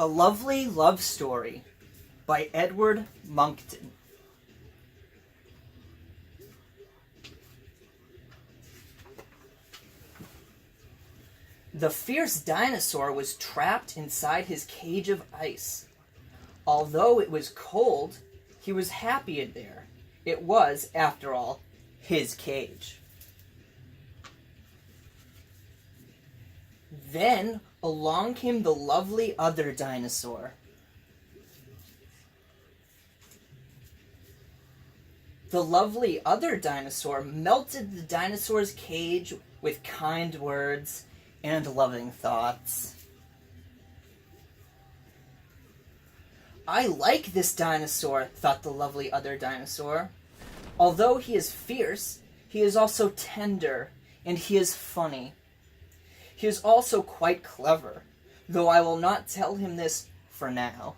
A Lovely Love Story by Edward Monckton. The fierce dinosaur was trapped inside his cage of ice. Although it was cold, he was happy in there. It was, after all, his cage. Then along came the lovely other dinosaur. The lovely other dinosaur melted the dinosaur's cage with kind words and loving thoughts. I like this dinosaur, thought the lovely other dinosaur. Although he is fierce, he is also tender, and he is funny. He is also quite clever, though I will not tell him this for now.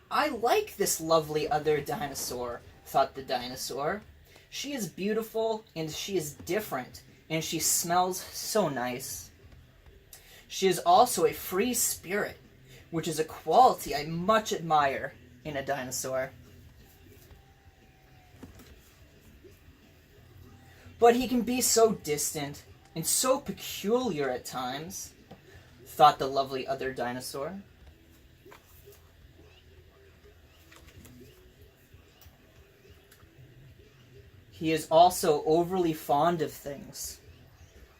I like this lovely other dinosaur, thought the dinosaur. She is beautiful, and she is different, and she smells so nice. She is also a free spirit, which is a quality I much admire in a dinosaur. But he can be so distant and so peculiar at times, thought the lovely other dinosaur. He is also overly fond of things.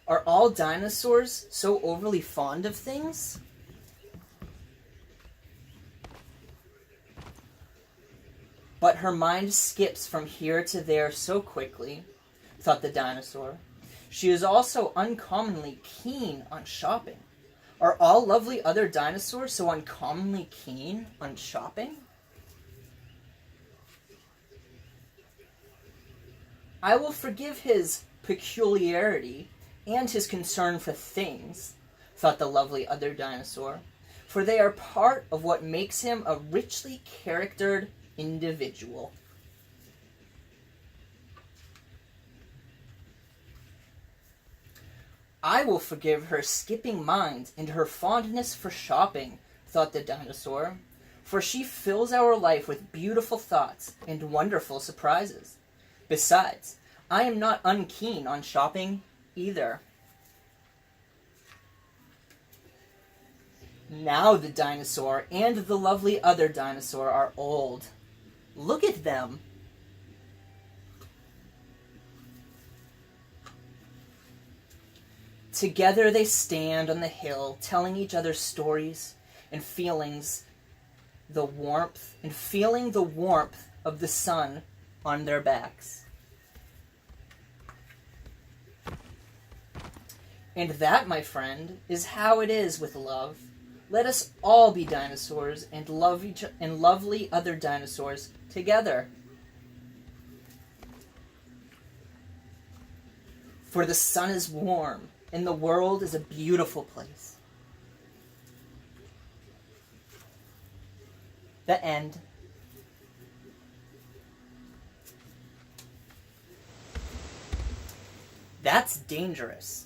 Are all dinosaurs so overly fond of things? But her mind skips from here to there so quickly, thought the dinosaur. She is also uncommonly keen on shopping. Are all lovely other dinosaurs so uncommonly keen on shopping? I will forgive his peculiarity and his concern for things, thought the lovely other dinosaur, for they are part of what makes him a richly charactered individual. I will forgive her skipping mind and her fondness for shopping, thought the dinosaur, for she fills our life with beautiful thoughts and wonderful surprises. Besides, I am not unkeen on shopping either. Now the dinosaur and the lovely other dinosaur are old. Look at them. Together they stand on the hill, telling each other stories and feeling the warmth of the sun on their backs. And that, my friend, is how it is with love. Let us all be dinosaurs and love and lovely other dinosaurs together. For the sun is warm and the world is a beautiful place. The end. That's Dangerous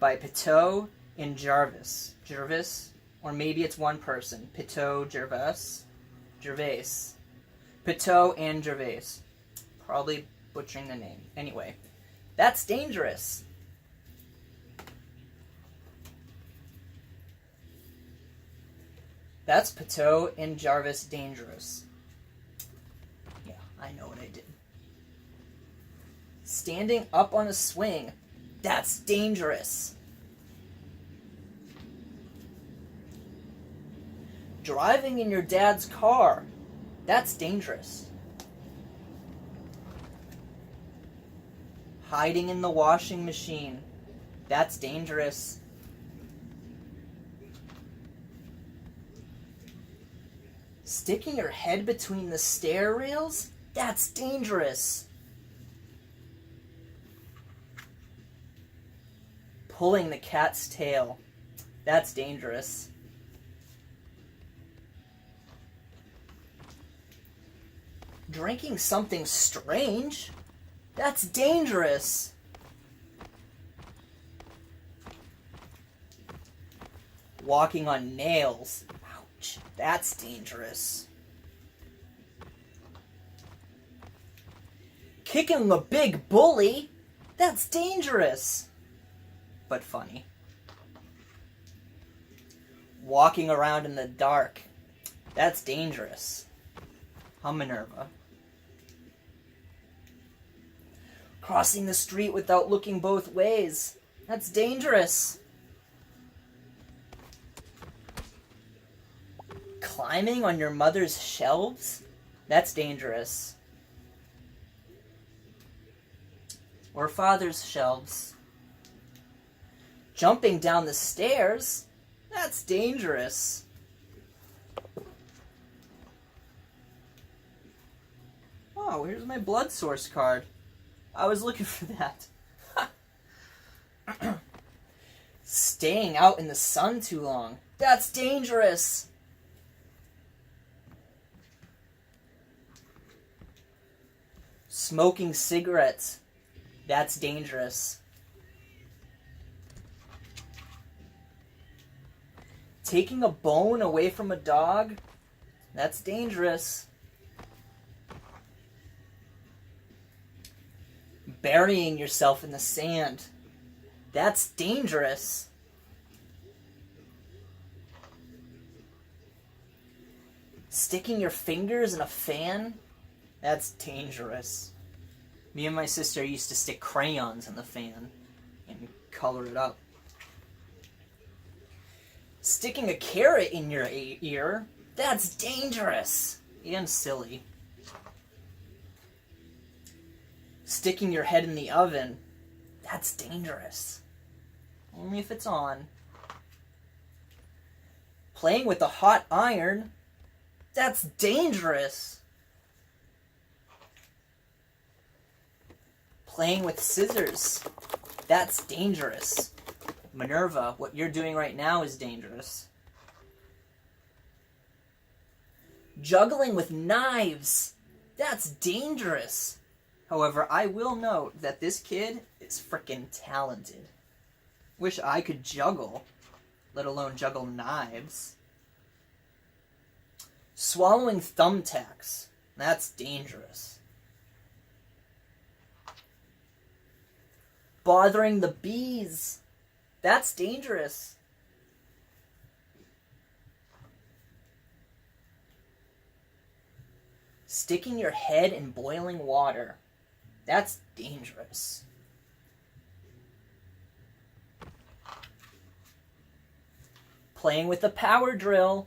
by Pitot and Jarvis. Jervis, or maybe it's one person. Pitot, Gervais. Pitot and Gervais. Probably butchering the name. Anyway, that's Dangerous. That's Pitot and Jarvis Dangerous. Yeah, I know what I did. Standing up on a swing. That's dangerous. Driving in your dad's car. That's dangerous. Hiding in the washing machine. That's dangerous. Sticking your head between the stair rails? That's dangerous. Pulling the cat's tail. That's dangerous. Drinking something strange? That's dangerous. Walking on nails. Ouch, that's dangerous. Kicking a big bully? That's dangerous. But funny. Walking around in the dark. That's dangerous. I'm Minerva. Crossing the street without looking both ways. That's dangerous. Climbing on your mother's shelves? That's dangerous. Or father's shelves. Jumping down the stairs? That's dangerous. Oh, here's my blood source card. I was looking for that. Staying out in the sun too long. That's dangerous. Smoking cigarettes. That's dangerous. Taking a bone away from a dog. That's dangerous. Burying yourself in the sand. That's dangerous. Sticking your fingers in a fan? That's dangerous. Me and my sister used to stick crayons in the fan and color it up. Sticking a carrot in your ear? That's dangerous and silly. Sticking your head in the oven? That's dangerous. Only if it's on. Playing with a hot iron? That's dangerous. Playing with scissors? That's dangerous. Minerva, what you're doing right now is dangerous. Juggling with knives? That's dangerous. However, I will note that this kid is frickin' talented. Wish I could juggle, let alone juggle knives. Swallowing thumbtacks. That's dangerous. Bothering the bees. That's dangerous. Sticking your head in boiling water. That's dangerous. Playing with a power drill.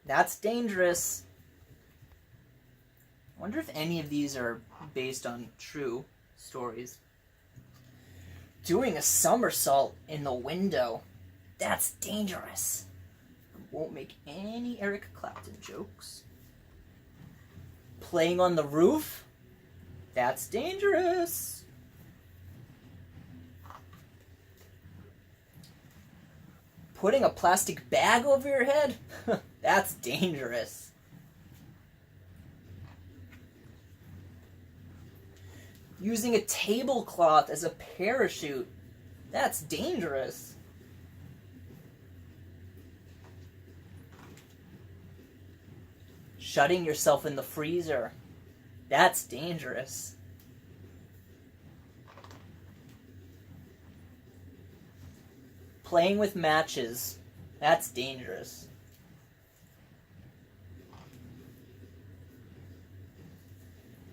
That's dangerous. I wonder if any of these are based on true stories. Doing a somersault in the window. That's dangerous. I won't make any Eric Clapton jokes. Playing on the roof? That's dangerous. Putting a plastic bag over your head? That's dangerous. Using a tablecloth as a parachute? That's dangerous. Shutting yourself in the freezer? That's dangerous. Playing with matches? That's dangerous.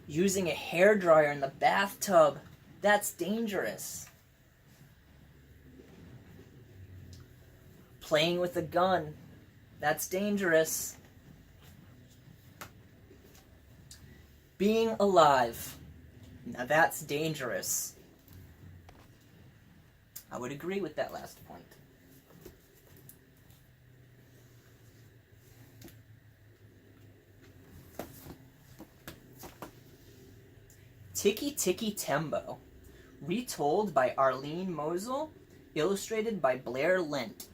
Using a hairdryer in the bathtub? That's dangerous. Playing with a gun? That's dangerous. Being alive? Now that's dangerous. I would agree with that last point. Tiki Tiki Tembo, retold by Arlene Mosel, illustrated by Blair Lent.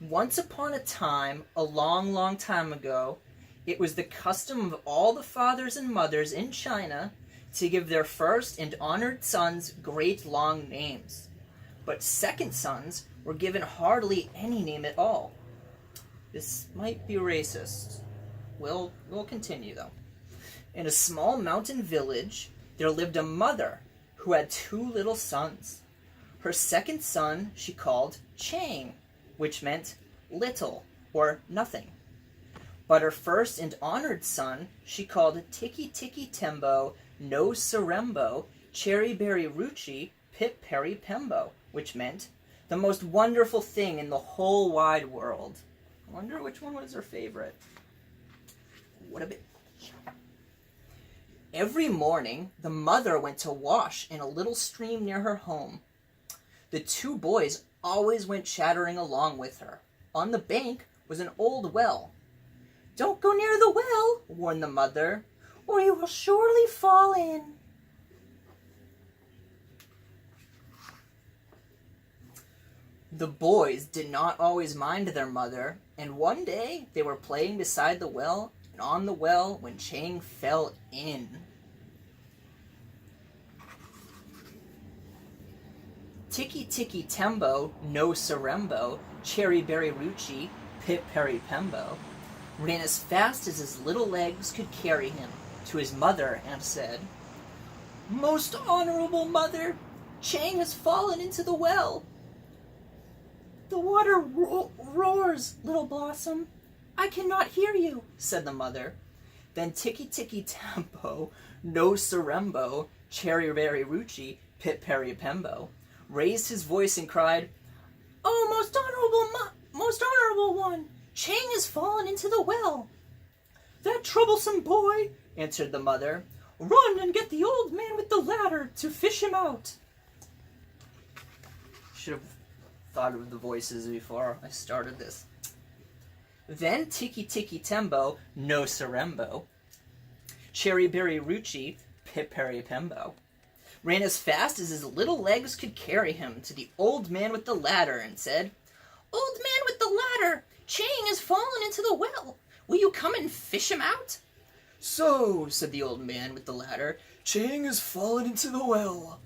Once upon a time, a long, long time ago, it was the custom of all the fathers and mothers in China to give their first and honored sons great long names. But second sons were given hardly any name at all. This might be racist. We'll continue, though. In a small mountain village, there lived a mother who had 2 little sons. Her second son she called Chang, which meant little or nothing. But her first and honored son she called Tiki Tiki Tembo no Sarembo Cherry Berry Ruchi Pip Perry Pembo, which meant the most wonderful thing in the whole wide world. I wonder which one was her favorite. What a bit. Every morning, the mother went to wash in a little stream near her home. The 2 boys always went chattering along with her. On the bank was an old well. "Don't go near the well," warned the mother, "or you will surely fall in." The boys did not always mind their mother, and one day they were playing beside the well, and on the well when Chang fell in. Tiki Tiki Tembo no Sarembo Cherry Berry Ruchi Pip Perry Pembo ran as fast as his little legs could carry him to his mother and said, "Most honorable mother, Chang has fallen into the well." "The water roars, little blossom. I cannot hear you," said the mother. Then Tiki Tiki Tempo no Sarembo Cherry Berry Ruchi Pip Perry Pembo raised his voice and cried, "Oh, most honorable one, Chang has fallen into the well." "That troublesome boy," answered the mother. "Run and get the old man with the ladder to fish him out." Should have thought of the voices before I started this. Then Tiki Tiki Tembo no Sarembo Cherry Berry Ruchi Pip Perry Pembo ran as fast as his little legs could carry him to the old man with the ladder and said, "Old man with the ladder, Chang has fallen into the well. Will you come and fish him out?" "So," said the old man with the ladder, "Chang has fallen into the well."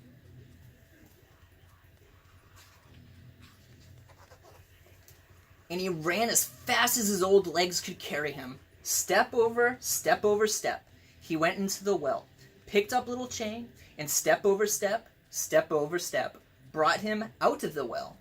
And he ran as fast as his old legs could carry him. Step over step, he went into the well, picked up little Chang, and step over step, brought him out of the well.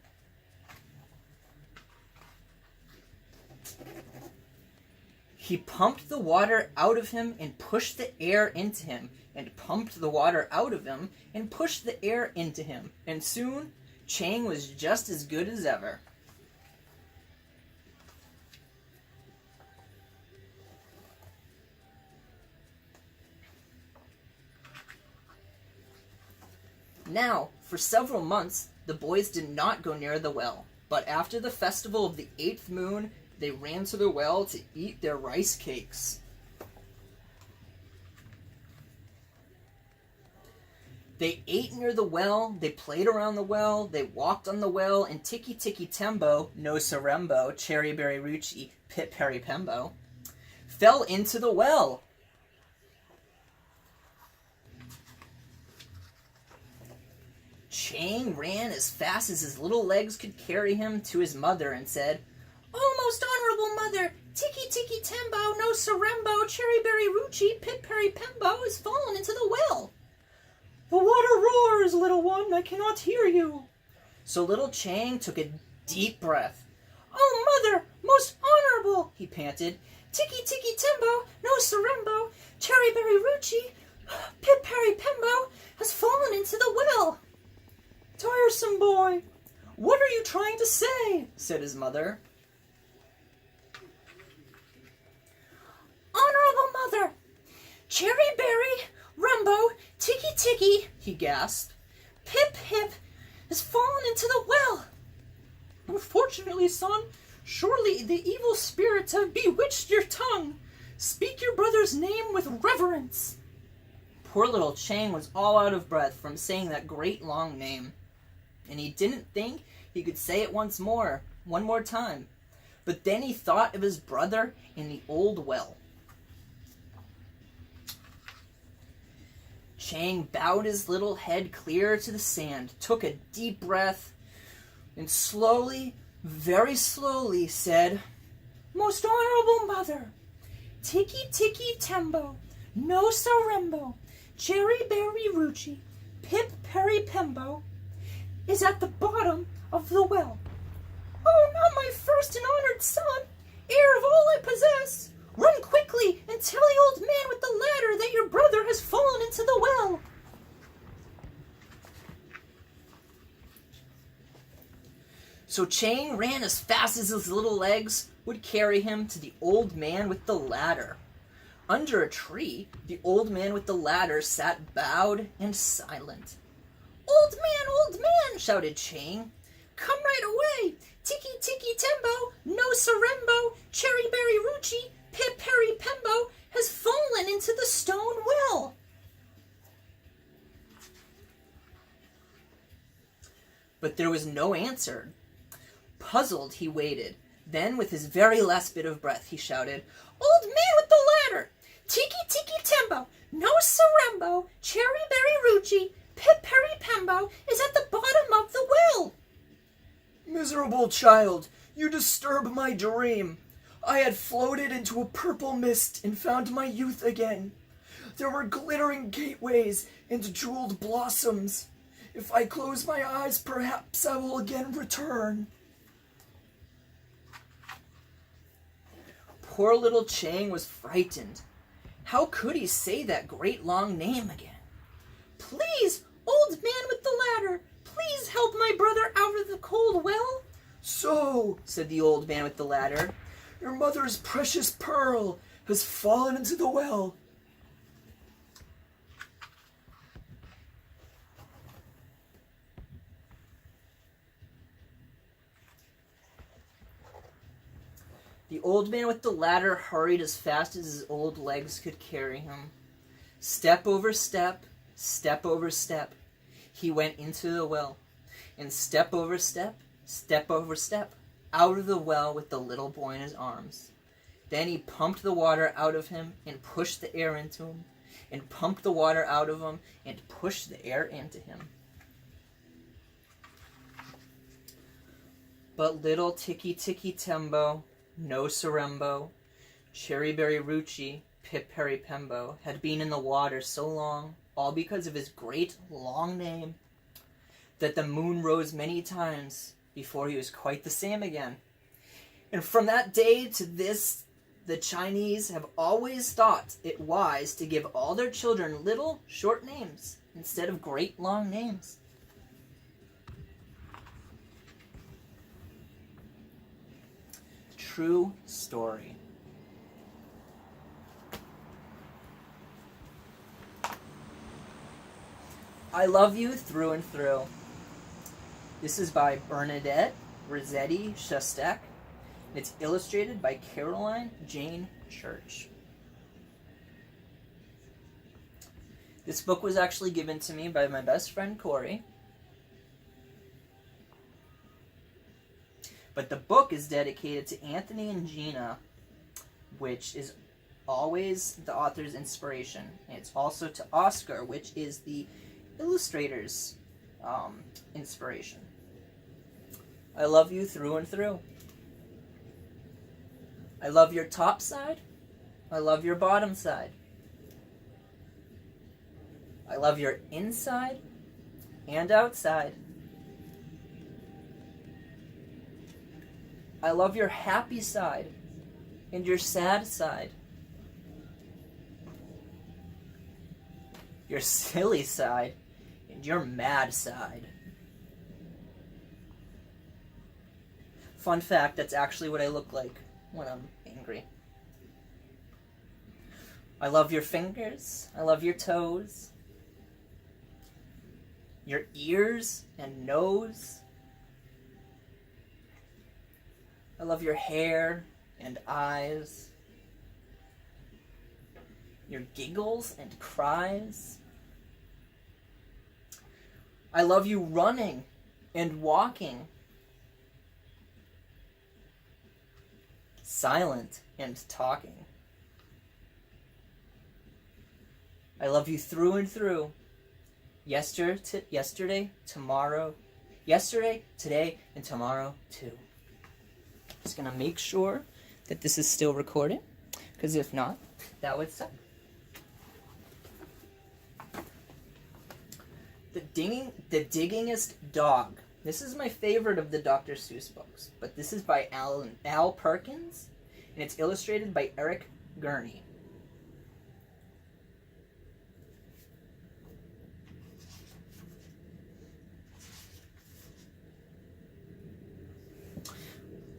He pumped the water out of him and pushed the air into him, and pumped the water out of him and pushed the air into him, and soon Chang was just as good as ever. Now, for several months, the boys did not go near the well, but after the festival of the 8th moon, they ran to the well to eat their rice cakes. They ate near the well, they played around the well, they walked on the well, and Tiki Tiki Tembo no Sarembo Cherry Berry Ruchi Pip Perry Pembo fell into the well. Chang ran as fast as his little legs could carry him to his mother and said, "Oh, most honorable mother, Tiki Tiki Tembo no Sarembo Cherry Berry Ruchi Pip Perry Pembo has fallen into the well." "The water roars, little one, I cannot hear you." So little Chang took a deep breath. "Oh, mother, most honorable," he panted, "Tiki Tiki Tembo no Sarembo Cherry Berry Ruchi Pip Perry Pembo has fallen into the well." "Tiresome boy, what are you trying to say?" said his mother. "Honorable mother, Cherry Berry, Rumbo, Tiki Tiki," he gasped, "Pip Pip has fallen into the well." "Unfortunately, son, surely the evil spirits have bewitched your tongue. Speak your brother's name with reverence." Poor little Chang was all out of breath from saying that great long name, and he didn't think he could say it one more time. But then he thought of his brother in the old well. Chang bowed his little head clear to the sand, took a deep breath, and slowly, very slowly said, "Most honorable mother, Tiki Tiki Tembo, no Sarembo, Cherry Berry Ruchi, Pip Perry Pembo, is at the bottom of the well. Oh, not my first and honored son, heir of all I possess. Run quickly and tell the old man with the ladder that your brother has fallen into the well." So Chang ran as fast as his little legs would carry him to the old man with the ladder. Under a tree, the old man with the ladder sat bowed and silent. Old man," shouted Chang. "Come right away! Tiki Tiki Tembo, no Sarembo, Cherry Berry Ruchi, Pip Perry Pembo has fallen into the stone well." But there was no answer. Puzzled, he waited. Then, with his very last bit of breath, he shouted, "Old man with the ladder! Tiki Tiki Tembo, no Sarembo, Cherry Berry Ruchi, Pip Perry Pembo is at the bottom of the well." "Miserable child, you disturb my dream. I had floated into a purple mist and found my youth again. There were glittering gateways and jeweled blossoms. If I close my eyes, perhaps I will again return." Poor little Chang was frightened. How could he say that great long name again? "Please, old man with the ladder, please help my brother out of the cold well." "So," said the old man with the ladder, "your mother's precious pearl has fallen into the well." The old man with the ladder hurried as fast as his old legs could carry him. Step over step, he went into the well, and step over step, out of the well with the little boy in his arms. Then he pumped the water out of him and pushed the air into him, and pumped the water out of him and pushed the air into him. But little Tiki Tiki Tembo, no Sarembo, Cherry Berry Ruchi, Pip Perry Pembo had been in the water so long, all because of his great long name, that the moon rose many times before he was quite the same again. And from that day to this, the Chinese have always thought it wise to give all their children little, short names instead of great, long names. True story. I Love You Through and Through. This is by Bernadette Rossetti Shostak. It's illustrated by Caroline Jane Church. This book was actually given to me by my best friend Corey. But the book is dedicated to Anthony and Gina, which is always the author's inspiration. And it's also to Oscar, which is the illustrator's inspiration. I love you through and through. I love your top side. I love your bottom side. I love your inside and outside. I love your happy side and your sad side. Your silly side and your mad side. Fun fact, that's actually what I look like when I'm angry. I love your fingers. I love your toes. Your ears and nose. I love your hair and eyes. Your giggles and cries. I love you running and walking. silent and talking. I love you through and through. Yesterday, tomorrow, yesterday, today, and tomorrow too. Just gonna make sure that this is still recording, because if not, that would suck. The Diggingest Dog. This is my favorite of the Dr. Seuss books, but this is by Al Perkins, and it's illustrated by Eric Gurney.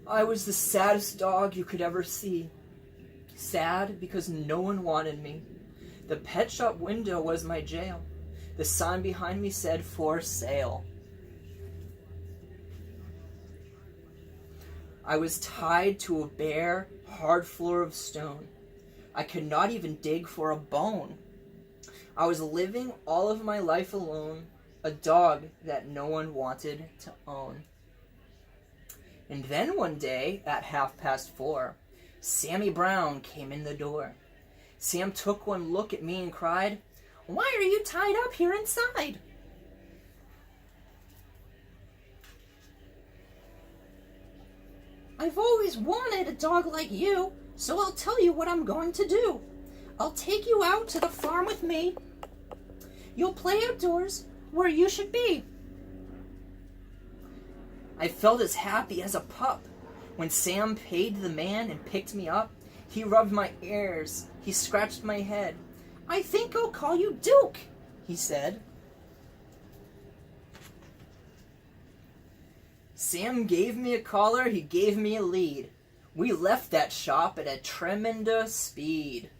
I was the saddest dog you could ever see. Sad because no one wanted me. The pet shop window was my jail. The sign behind me said, "For sale." I was tied to a bare, hard floor of stone. I could not even dig for a bone. I was living all of my life alone, a dog that no one wanted to own. And then one day, at 4:30, Sammy Brown came in the door. Sam took one look at me and cried, "Why are you tied up here inside?" "I've always wanted a dog like you, so I'll tell you what I'm going to do. I'll take you out to the farm with me. You'll play outdoors where you should be." I felt as happy as a pup. When Sam paid the man and picked me up, he rubbed my ears, he scratched my head. "I think I'll call you Duke," he said. Sam gave me a collar, he gave me a lead. We left that shop at a tremendous speed.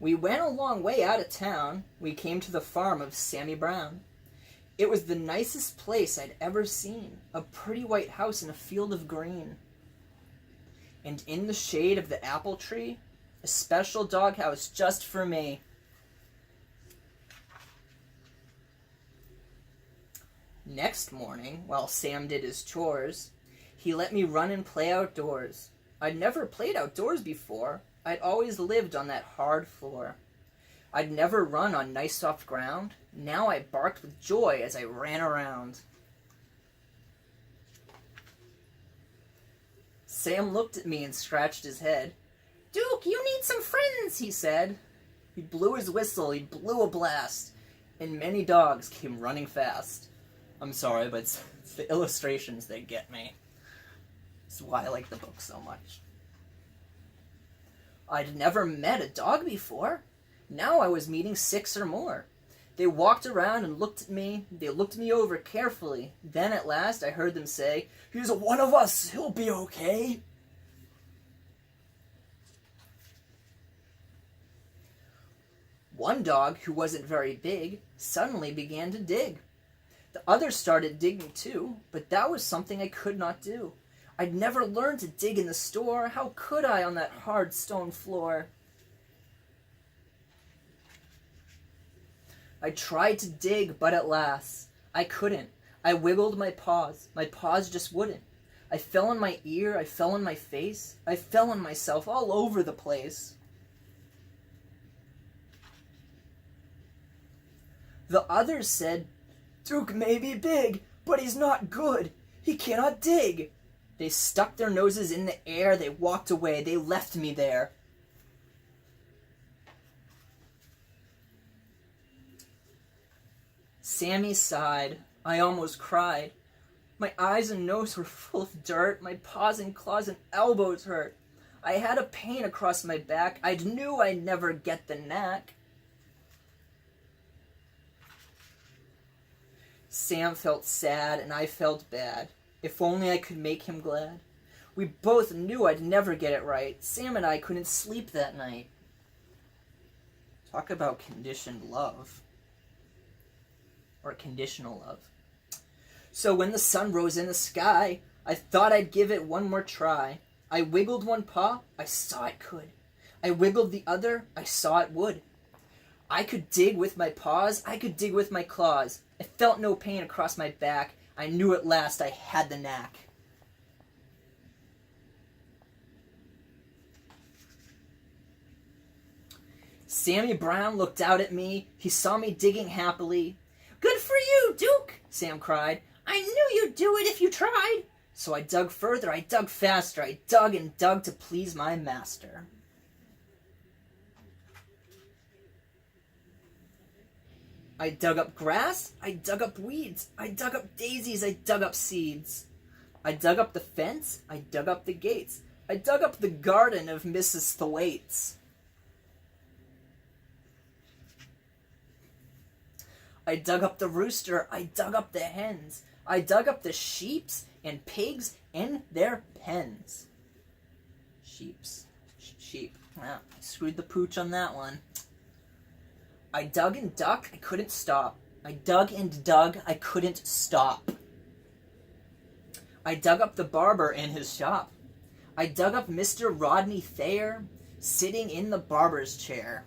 We went a long way out of town. We came to the farm of Sammy Brown. It was the nicest place I'd ever seen, a pretty white house in a field of green. And in the shade of the apple tree, a special doghouse just for me. Next morning, while Sam did his chores, he let me run and play outdoors. I'd never played outdoors before. I'd always lived on that hard floor. I'd never run on nice soft ground. Now I barked with joy as I ran around. Sam looked at me and scratched his head. "Duke, you need some friends," he said. He blew his whistle, he blew a blast, and many dogs came running fast. I'm sorry, but it's the illustrations that get me. It's why I like the book so much. I'd never met a dog before. Now I was meeting 6 or more. They walked around and looked at me. They looked me over carefully. Then at last I heard them say, "He's one of us. He'll be okay." One dog, who wasn't very big, suddenly began to dig. The others started digging too, but that was something I could not do. I'd never learned to dig in the store. How could I on that hard stone floor? I tried to dig, but alas, I couldn't. I wiggled my paws. My paws just wouldn't. I fell on my ear. I fell on my face. I fell on myself all over the place. The others said, "Duke may be big, but he's not good. He cannot dig." They stuck their noses in the air. They walked away. They left me there. Sammy sighed. I almost cried. My eyes and nose were full of dirt. My paws and claws and elbows hurt. I had a pain across my back. I knew I'd never get the knack. Sam felt sad and I felt bad. If only I could make him glad. We both knew I'd never get it right. Sam and I couldn't sleep that night. Talk about conditioned love. Or conditional love. So when the sun rose in the sky, I thought I'd give it one more try. I wiggled one paw, I saw it could. I wiggled the other, I saw it would. I could dig with my paws, I could dig with my claws. I felt no pain across my back. I knew at last I had the knack. Sammy Brown looked out at me. He saw me digging happily. "Good for you, Duke," Sam cried. "I knew you'd do it if you tried." So I dug further, I dug faster, I dug and dug to please my master. I dug up grass, I dug up weeds, I dug up daisies, I dug up seeds. I dug up the fence, I dug up the gates, I dug up the garden of Mrs. Thwaites. I dug up the rooster, I dug up the hens, I dug up the sheeps and pigs in their pens. Sheep. Wow, I screwed the pooch on that one. I dug and dug, I couldn't stop. I dug and dug, I couldn't stop. I dug up the barber in his shop. I dug up Mr. Rodney Thayer, sitting in the barber's chair.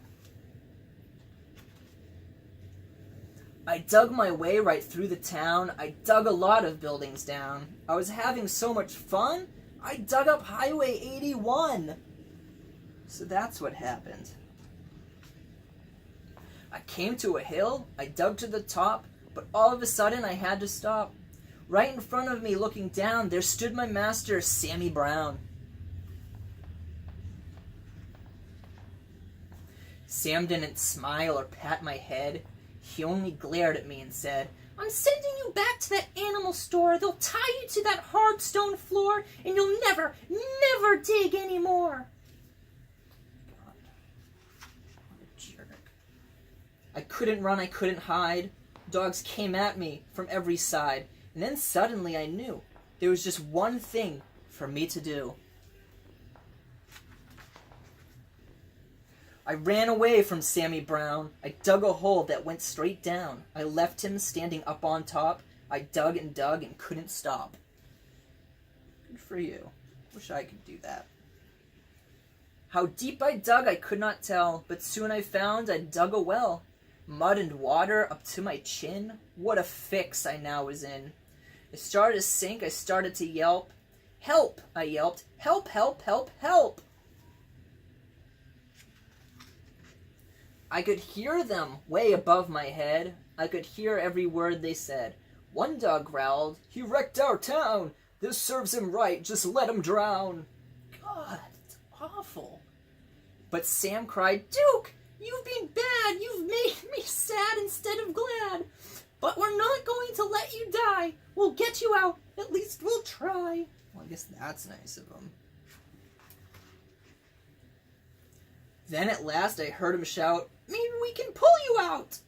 I dug my way right through the town. I dug a lot of buildings down. I was having so much fun, I dug up Highway 81. So that's what happened. I came to a hill, I dug to the top, but all of a sudden I had to stop. Right in front of me, looking down, there stood my master, Sammy Brown. Sam didn't smile or pat my head. He only glared at me and said, "I'm sending you back to that animal store. They'll tie you to that hard stone floor, and you'll never, never dig anymore." God, what a jerk. I couldn't run, I couldn't hide. Dogs came at me from every side, and then suddenly I knew there was just one thing for me to do. I ran away from Sammy Brown. I dug a hole that went straight down. I left him standing up on top. I dug and couldn't stop. Good for you. Wish I could do that. How deep I dug I could not tell, but soon I found I'd dug a well. Mud and water up to my chin. What a fix I now was in. I started to sink, I started to yelp. "Help!" I yelped. "Help, help, help, help!" I could hear them way above my head. I could hear every word they said. One dog growled, "He wrecked our town. This serves him right. Just let him drown." God, it's awful. But Sam cried, "Duke, you've been bad. You've made me sad instead of glad. But we're not going to let you die. We'll get you out. At least we'll try." Well, I guess that's nice of him. Then at last I heard him shout, "Maybe we can pull you out."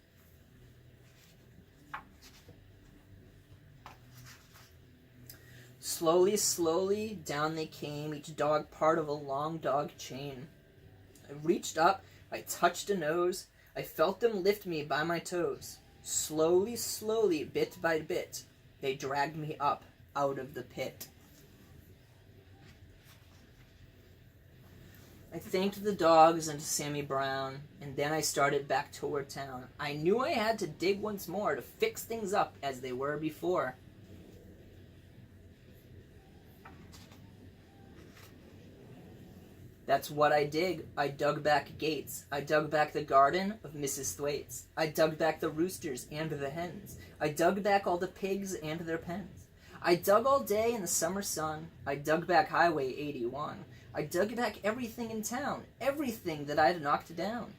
Slowly, slowly, down they came, each dog part of a long dog chain. I reached up, I touched a nose, I felt them lift me by my toes. Slowly, slowly, bit by bit, they dragged me up out of the pit. I thanked the dogs and Sammy Brown, and then I started back toward town. I knew I had to dig once more to fix things up as they were before. That's what I did. I dug back gates. I dug back the garden of Mrs. Thwaites. I dug back the roosters and the hens. I dug back all the pigs and their pens. I dug all day in the summer sun. I dug back Highway 81. I dug back everything in town, everything that I'd knocked down.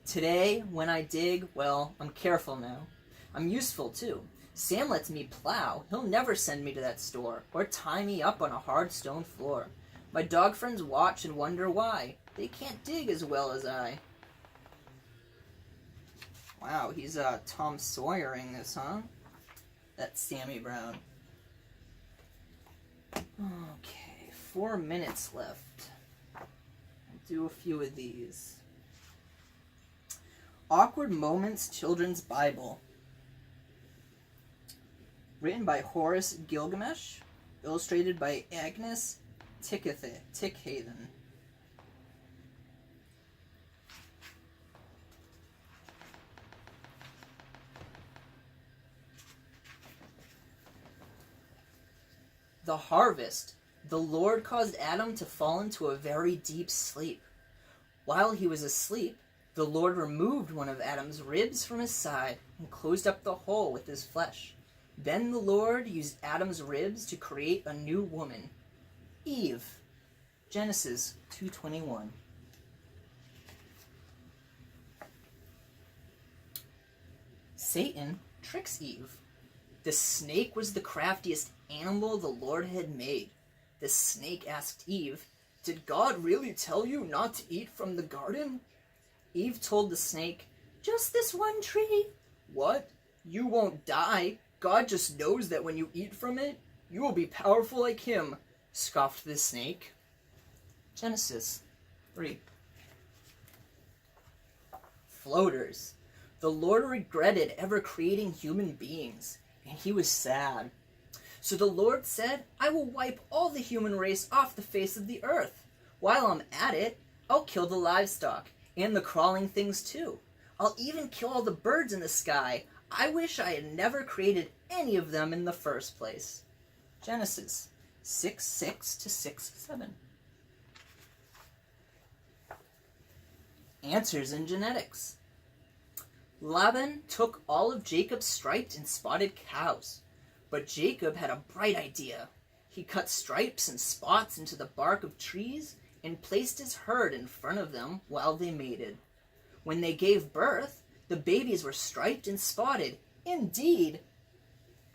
Today, when I dig, well, I'm careful now. I'm useful, too. Sam lets me plow. He'll never send me to that store, or tie me up on a hard stone floor. My dog friends watch and wonder why. They can't dig as well as I. Wow, he's Tom Sawyering this, huh? That's Sammy Brown. Okay, 4 minutes left. I'll do a few of these. Awkward Moments Children's Bible. Written by Horace Gilgamesh. Illustrated by Agnes Tickhaven. the harvest, the Lord caused Adam to fall into a very deep sleep. While he was asleep, the Lord removed one of Adam's ribs from his side and closed up the hole with his flesh. Then the Lord used Adam's ribs to create a new woman, Eve. Genesis 2:21. Satan tricks Eve. The snake was the craftiest animal the Lord had made. The snake asked Eve, "Did God really tell you not to eat from the garden?" Eve told the snake, "Just this one tree." "What? You won't die. God just knows that when you eat from it, you will be powerful like him," scoffed the snake. Genesis 3. Floaters. The Lord regretted ever creating human beings, and he was sad. So the Lord said, "I will wipe all the human race off the face of the earth. While I'm at it, I'll kill the livestock, and the crawling things too. I'll even kill all the birds in the sky. I wish I had never created any of them in the first place." Genesis 6:6 to 6:7. Answers in genetics. Laban took all of Jacob's striped and spotted cows, but Jacob had a bright idea. He cut stripes and spots into the bark of trees and placed his herd in front of them while they mated. When they gave birth, the babies were striped and spotted. Indeed!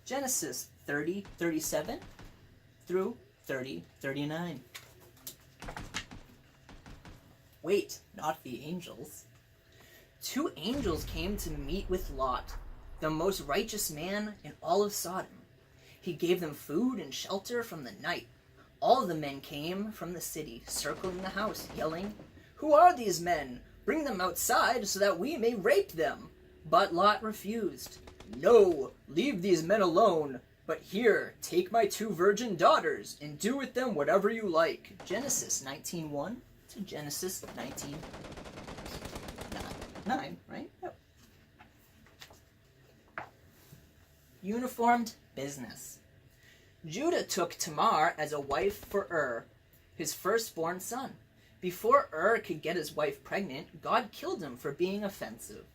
Genesis 30:37 through 30:39. Wait, not the angels. 2 angels came to meet with Lot, the most righteous man in all of Sodom. He gave them food and shelter from the night. All the men came from the city, circling the house, yelling, "Who are these men? Bring them outside so that we may rape them." But Lot refused. "No, leave these men alone. But here, take my 2 virgin daughters and do with them whatever you like." Genesis 19:1 to Genesis 19:9, right? Yep. Uniformed business. Judah took Tamar as a wife for his firstborn son. Before could get his wife pregnant, God killed him for being offensive.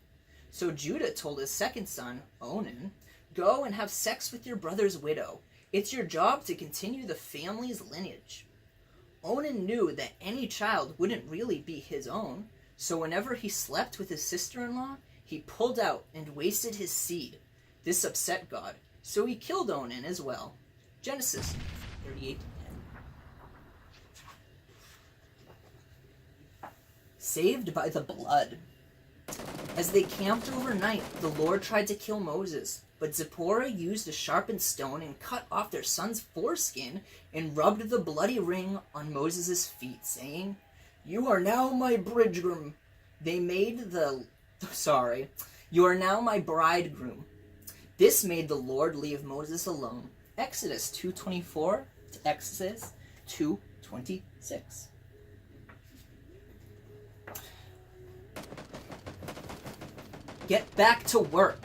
So Judah told his second son, Onan, "Go and have sex with your brother's widow. It's your job to continue the family's lineage." Onan knew that any child wouldn't really be his own, so whenever he slept with his sister-in-law, he pulled out and wasted his seed. This upset God, so he killed Onan as well. Genesis 38:10. Saved by the blood. As they camped overnight, the Lord tried to kill Moses, but Zipporah used a sharpened stone and cut off their son's foreskin and rubbed the bloody ring on Moses' feet, saying, "You are now my bridegroom." You are now my bridegroom. This made the Lord leave Moses alone. Exodus 2:24 to Exodus 2:26. Get back to work.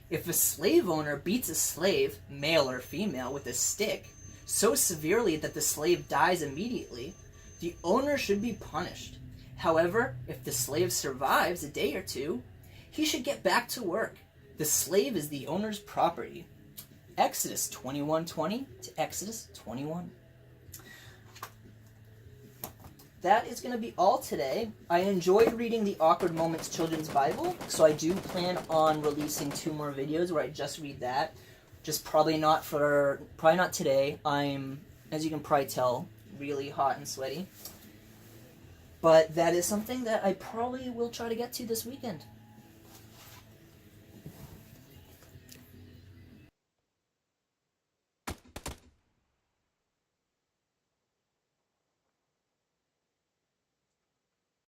If a slave owner beats a slave, male or female, with a stick, so severely that the slave dies immediately, the owner should be punished. However, if the slave survives a day or two, he should get back to work. The slave is the owner's property. Exodus 21:20 to Exodus 21. That is going to be all today. I enjoyed reading the Awkward Moments Children's Bible, so I do plan on releasing 2 more videos where I just read that. Just probably not today. I'm, as you can probably tell, really hot and sweaty. But that is something that I probably will try to get to this weekend.